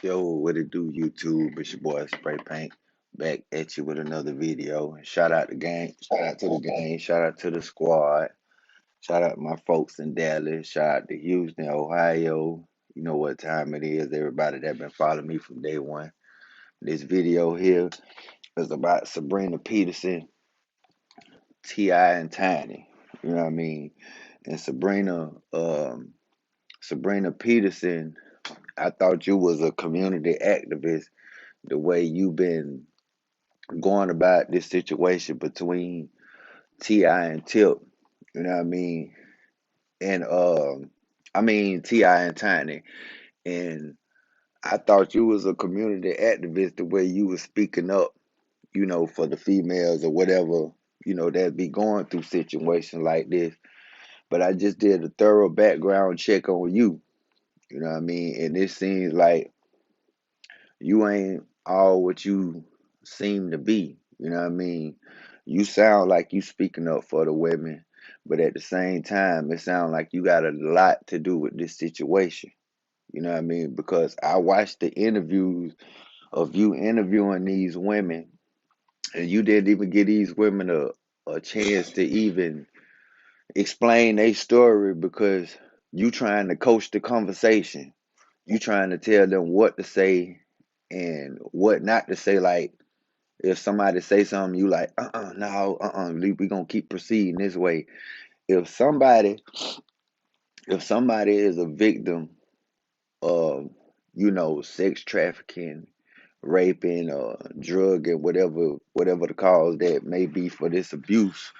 Yo, what it do, YouTube? It's your boy Spray Paint back at you with another video. Shout out the gang, shout out to the gang, shout out to the squad, shout out my folks in Dallas, shout out to Houston, Ohio. You know what time it is, everybody that been following me from day one. This video here is about Sabrina Peterson, T.I. and Tiny. You know what I mean? And Sabrina Peterson, I thought you was a community activist the way you been going about this situation between Ti and Tip. You know what I mean? And Ti and Tiny. And I thought you was a community activist the way you was speaking up, for the females or whatever, that be going through situations like this. But I just did a thorough background check on you. You know what I mean? And it seems like you ain't all what you seem to be. You know what I mean? You sound like you speaking up for the women, but at the same time, it sounds like you got a lot to do with this situation. You know what I mean? Because I watched the interviews of you interviewing these women, and you didn't even give these women a chance to even explain their story because you trying to coach the conversation. You trying to tell them what to say and what not to say. Like if somebody say something, you like, no, we gonna keep proceeding this way. If somebody, if somebody is a victim of, sex trafficking, raping, or drug and whatever the cause that may be for this abuse,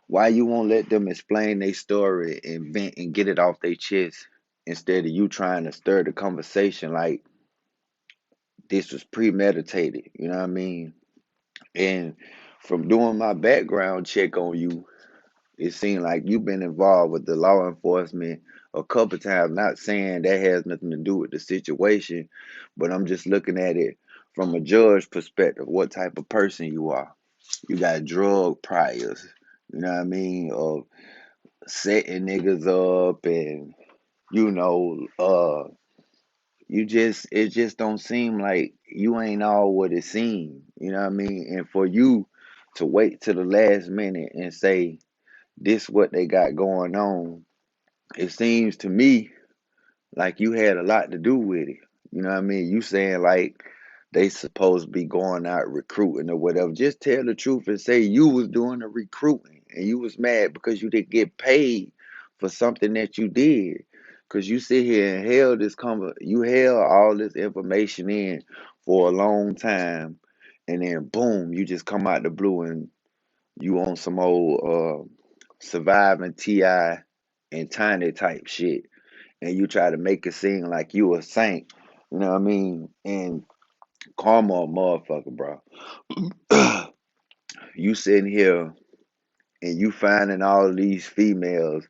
why you won't let them explain their story and vent and get it off their chest instead of you trying to stir the conversation like this was premeditated? You know what I mean? And from doing my background check on you, it seemed like you've been involved with the law enforcement a couple times. Not saying that has nothing to do with the situation, but I'm just looking at it from a judge perspective, what type of person you are. You got drug priors, you know what I mean, of setting niggas up and, you know, uh, it just don't seem like you ain't all what it seems, you know what I mean? And for you to wait to the last minute and say this what they got going on, it seems to me like you had a lot to do with it. You know what I mean? You saying like they supposed to be going out recruiting or whatever. Just tell the truth and say you was doing the recruiting and you was mad because you didn't get paid for something that you did. Cause you sit here and you held all this information in for a long time, and then boom, you just come out the blue and you on some old surviving Ti and Tiny type shit, and you try to make it seem like you a saint. You know what I mean? And karma a motherfucker, bro. You sitting here and you finding all of these females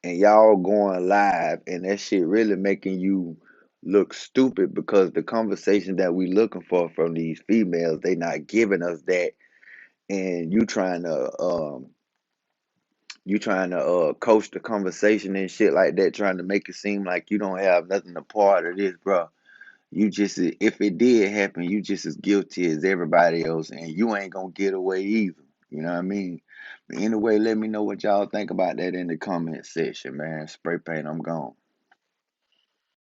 and y'all going live, and that shit really making you look stupid because the conversation that we looking for from these females, they not giving us that, and you trying to coach the conversation and shit like that, trying to make it seem like you don't have nothing a part of this, bro. You just, if it did happen, you just as guilty as everybody else, and you ain't gonna get away either. You know what I mean? But anyway, let me know what y'all think about that in the comment section, man. Spray paint, I'm gone.